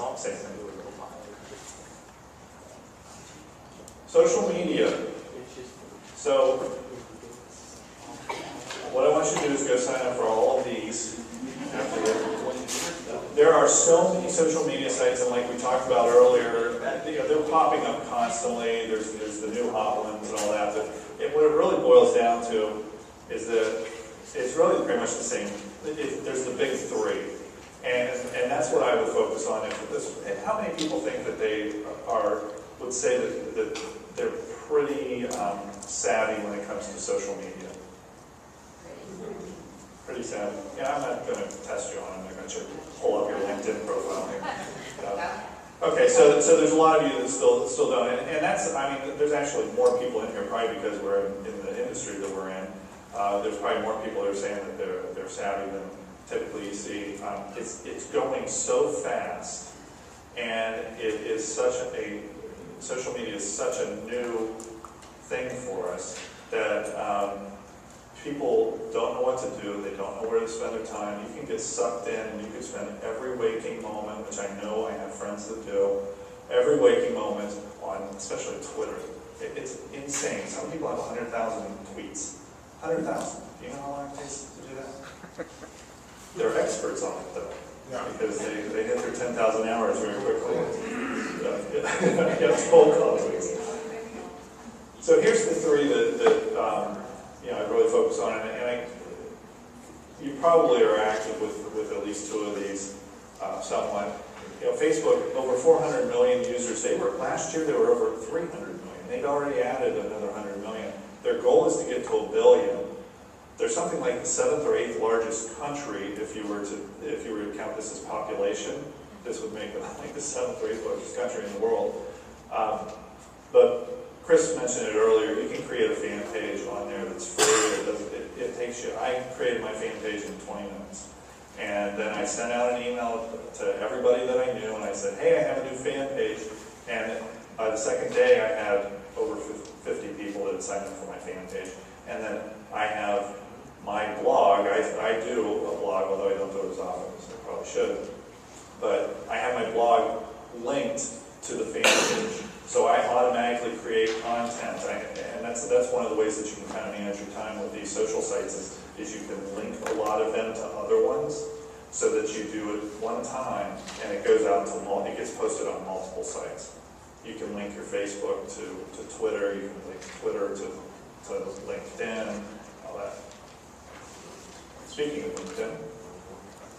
all I'm saying. Social media. So what I want you to do is go sign up for all of these. There are so many social media sites, and like we talked about earlier, they're popping up constantly. There's the new hot ones and all that. But what it really boils down to is that it's really pretty much the same. There's the big three, and that's what I would focus on. How many people think that they would say that they're pretty savvy when it comes to social media? Pretty savvy. Yeah, I'm not going to test you on it. I'm not going to pull up your LinkedIn profile here. Okay, so there's a lot of you that still don't, and that's, I mean, there's actually more people in here probably because we're in the industry that we're in. There's probably more people that are saying that they're savvy than typically you see. It's going so fast, and it is social media is such a new thing for us that people don't know what to do. They don't know where to spend their time. You can get sucked in, and you can spend every waking moment, which I know I have friends that do, every waking moment on, especially Twitter. It's insane. Some people have 100,000 tweets. 100,000. Do you know how long it takes to do that? They're experts on it, though, because they hit their 10,000 hours very quickly. I get phone calls. So here's the three that I really focus on, and you probably are active with at least two of these somewhat. Facebook, over 400 million users. Last year they were over 300 million. They'd already added another 100 million. Their goal is to get to 1 billion. They're something like the 7th or 8th largest country if you were to count this as population. This would make them like the 7th or 8th largest country in the world. But Chris mentioned it earlier. You can create a fan page on there that's free. It takes you. I created my fan page in 20 minutes. And then I sent out an email to everybody that I knew, and I said, hey, I have a new fan page. And by the second day, I had over 50 people that had signed up for my fan page. And then I have my blog. I do a blog, although I don't do it as often as I probably should. But I have my blog linked to the fan page. So I automatically create content. And that's one of the ways that you can kind of manage your time with these social sites is you can link a lot of them to other ones so that you do it one time and it goes out to it gets posted on multiple sites. You can link your Facebook to Twitter, you can link Twitter to LinkedIn, all that. Speaking of LinkedIn,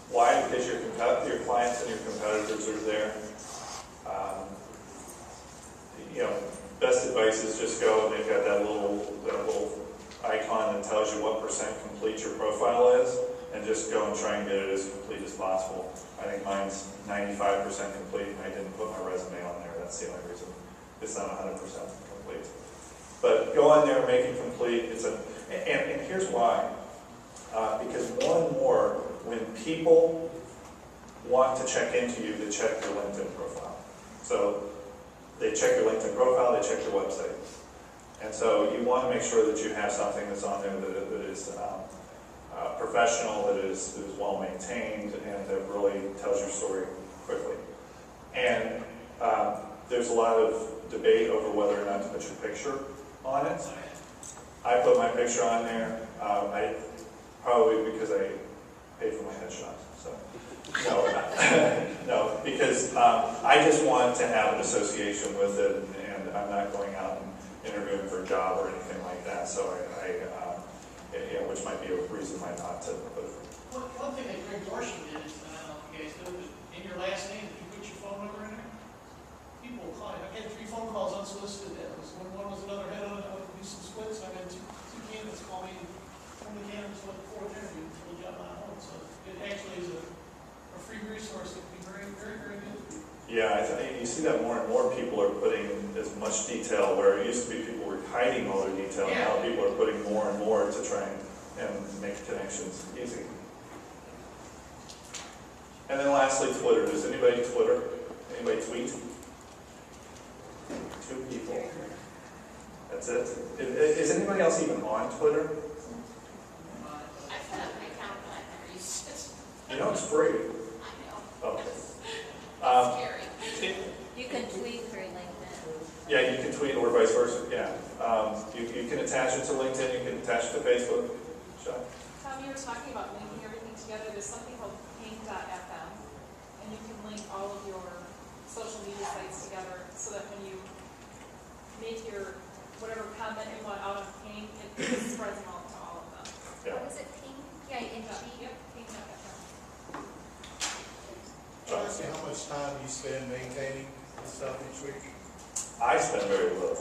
why? Because your clients and your competitors are there. Best advice is just go, and they've got that little icon that tells you what % complete your profile is, and just go and try and get it as complete as possible. I think mine's 95% complete, and I didn't put my resume on there. That's the only reason. It's not 100% complete. But go on there, make it complete. And here's why. Because more and more, when people want to check into you, they check your LinkedIn profile. So they check your LinkedIn profile, they check your website. And so you want to make sure that you have something that's on there that is professional, that is well maintained, and that really tells your story quickly. And there's a lot of debate over whether or not to put your picture on it. I put my picture on there, probably because I paid for my headshot. So no, because I just want to have an association with it, and I'm not going out and interviewing for a job or anything like that. So which might be a reason why not to put it. One thing that Greg Dorsey did is, I don't know if you guys know, is in your last name, if you put your phone number in there, people will call you. I had 3 phone calls unsolicited. One was another head on it. I would do some splits. I had two candidates call me. One of the candidates went for 4th interview for the job on hold. So it actually is a free resource that can be very, very, very good. Yeah, you see that more and more people are putting as much detail, where it used to be people were hiding all their detail. Yeah. Now people are putting more and more to try and make connections easy. And then lastly, Twitter. Does anybody Twitter? Anybody tweet? 2 people. That's it. Is anybody else even on Twitter? I set up an account, but I never used it. You know it's free. I know. Okay. It's scary. Yeah, you can tweet or vice versa, yeah. You can attach it to LinkedIn, you can attach it to Facebook. Sean? Tom, you were talking about linking everything together. There's something called ping.fm, and you can link all of your social media sites together so that when you make your whatever comment you want out of Ping, it spreads them out to all of them. Yeah. What is it, Ping? P-I-N-G? Yep, ping.fm. Darcy, how much time do you spend maintaining this stuff each week? I spend very little.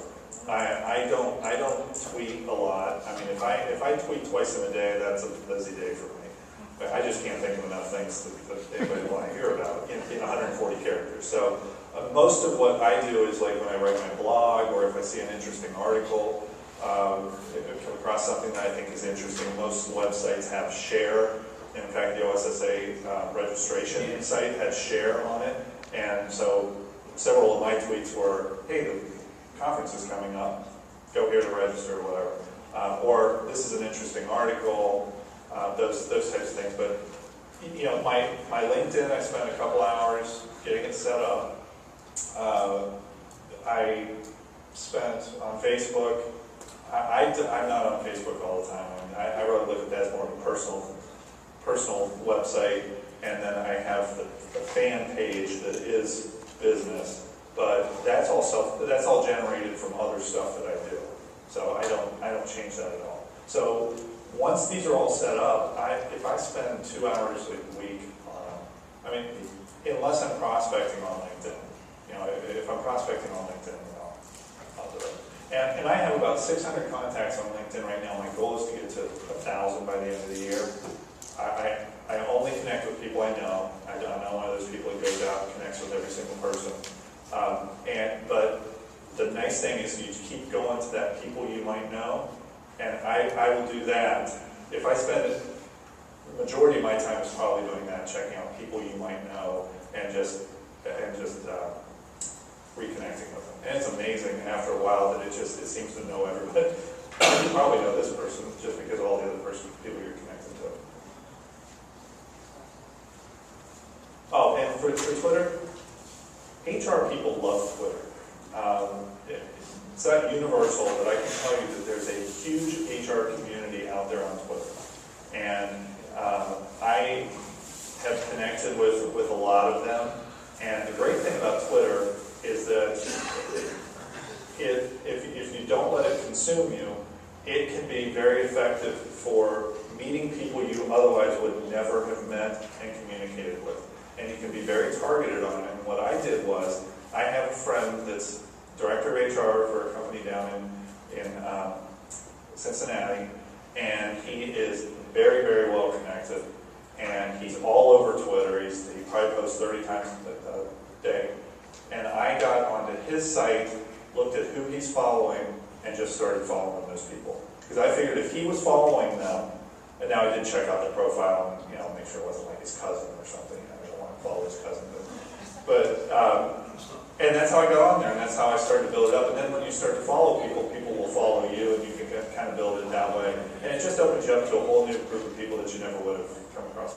I don't tweet a lot. I mean, if I tweet twice in a day, that's a busy day for me. But I just can't think of enough things that anybody would want to hear about in 140 characters. So most of what I do is like when I write my blog, or if I see an interesting article, if I come across something that I think is interesting. Most websites have share. In fact, the OSSA registration site has share on it, and so several of my tweets were, hey, the conference is coming up, go here to register, or whatever. Or this is an interesting article, those types of things. But you know, my LinkedIn, I spent a couple hours getting it set up. I spent on Facebook. I'm not on Facebook all the time. I mean, I really look at that as more of a personal website, and then I have the fan page that is business. But that's all generated from other stuff that I do. So I don't change that at all. So once these are all set up, if I spend 2 hours a week on them, I mean, unless I'm prospecting on LinkedIn, you know, if I'm prospecting on LinkedIn, I'll do it. And I have about 600 contacts on LinkedIn right now. My goal is to get to 1,000 by the end of the year. I only connect with people I know. I'm not one of those people that goes out and connects with every single person. But the nice thing is you keep going to that people you might know, and I will do that. If I spend it, the majority of my time is probably doing that, checking out people you might know, and just reconnecting with them. And it's amazing after a while that it seems to know everybody. You probably know this person just because of all the other people you're connected to. Oh, and for Twitter, HR people love Twitter. It's not universal, but I can tell you that there's a huge HR community out there on Twitter. And I have connected with a lot of them. And the great thing about Twitter is that if you don't let it consume you, it can be very effective for meeting people you otherwise would never have met and communicated with. And you can be very targeted on it. And what I did was, I have a friend that's director of HR for a company down in Cincinnati, and he is very, very well connected. And he's all over Twitter. He probably posts 30 times a day. And I got onto his site, looked at who he's following, and just started following those people. Because I figured if he was following them, and now I did check out their profile and make sure it wasn't like his cousin or something. I don't want to follow his cousin, but and that's how I got on there, and that's how I started to build it up. And then when you start to follow people, people will follow you, and you can kind of build it that way. And it just opens you up to a whole new group of people that you never would have come across.